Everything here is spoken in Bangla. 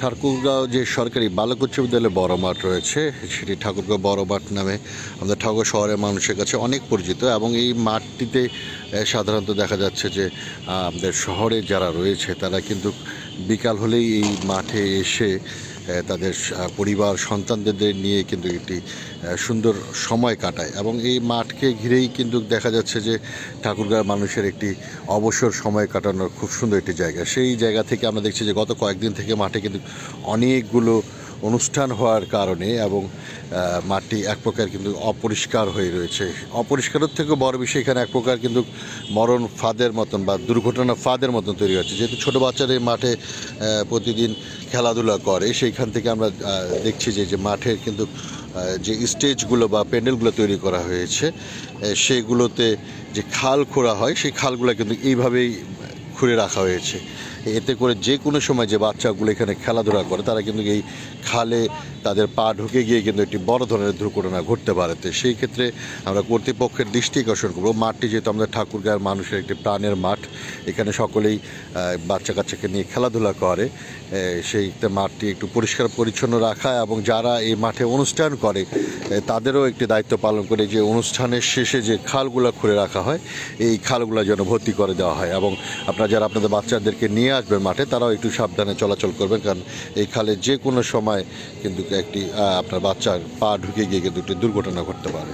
ঠাকুরগাঁও যে সরকারি বালক উচ্চ বিদ্যালয়ে বড় মাঠ রয়েছে, সেটি ঠাকুরগাঁও বড় মাঠ নামে আমাদের ঠাকুরগাঁও শহরের মানুষের কাছে অনেক পরিচিত। এবং এই মাঠটিতে সাধারণত দেখা যাচ্ছে যে আমাদের শহরে যারা রয়েছে তারা কিন্তু বিকাল হলেই এই মাঠে এসে তাদের পরিবার সন্তানদের নিয়ে কিন্তু একটি সুন্দর সময় কাটায়। এবং এই মাঠকে ঘিরেই কিন্তু দেখা যাচ্ছে যে ঠাকুরগাঁওয়ের মানুষের একটি অবসর সময় কাটানোর খুব সুন্দর একটি জায়গা। সেই জায়গা থেকে আমরা দেখছি যে গত কয়েকদিন থেকে মাঠে কিন্তু অনেকগুলো অনুষ্ঠান হওয়ার কারণে এবং মাঠটি এক প্রকার কিন্তু অপরিষ্কার হয়ে রয়েছে। অপরিষ্কারের থেকেও বড় বিষয়, এখানে এক প্রকার কিন্তু মরণ ফাঁদের মতন বা দুর্ঘটনা ফাঁদের মতন তৈরি হচ্ছে। যেহেতু ছোটো বাচ্চারা এই মাঠে প্রতিদিন খেলাধুলা করে, সেইখান থেকে আমরা দেখছি যে মাঠের কিন্তু যে স্টেজগুলো বা প্যান্ডেলগুলো তৈরি করা হয়েছে, সেগুলোতে যে খাল খোঁড়া হয় সেই খালগুলো কিন্তু এইভাবেই খুঁড়ে রাখা হয়েছে। এতে করে যে কোনো সময় যে বাচ্চাগুলো এখানে খেলাধুলা করে তারা কিন্তু এই খালে তাদের পা ঢুকে গিয়ে কিন্তু একটি বড় ধরনের দুর্ঘটনা ঘটতে পারে। তো সেই ক্ষেত্রে আমরা কর্তৃপক্ষের দৃষ্টি আকর্ষণ করবো, মাঠটি যেহেতু আমাদের ঠাকুরগাঁওয়ের মানুষের একটি প্রাণের মাঠ, এখানে সকলেই বাচ্চা কাচ্চাকে নিয়ে খেলাধুলা করে, সেই মাঠটি একটু পরিষ্কার পরিচ্ছন্ন রাখা এবং যারা এই মাঠে অনুষ্ঠান করে তাদেরও একটি দায়িত্ব পালন করে যে অনুষ্ঠানের শেষে যে খালগুলো খুঁড়ে রাখা হয় এই খালগুলো যেন ভর্তি করে দেওয়া হয়। এবং আপনারা যারা আপনাদের বাচ্চাদেরকে নিয়ে আসবেন মাঠে তারাও একটু সাবধানে চলাচল করবেন, কারণ এই খালে যে কোনো সময় কিন্তু একটি আপনার বাচ্চার পা ঢুকে গিয়ে কিন্তু একটি দুর্ঘটনা ঘটতে পারে।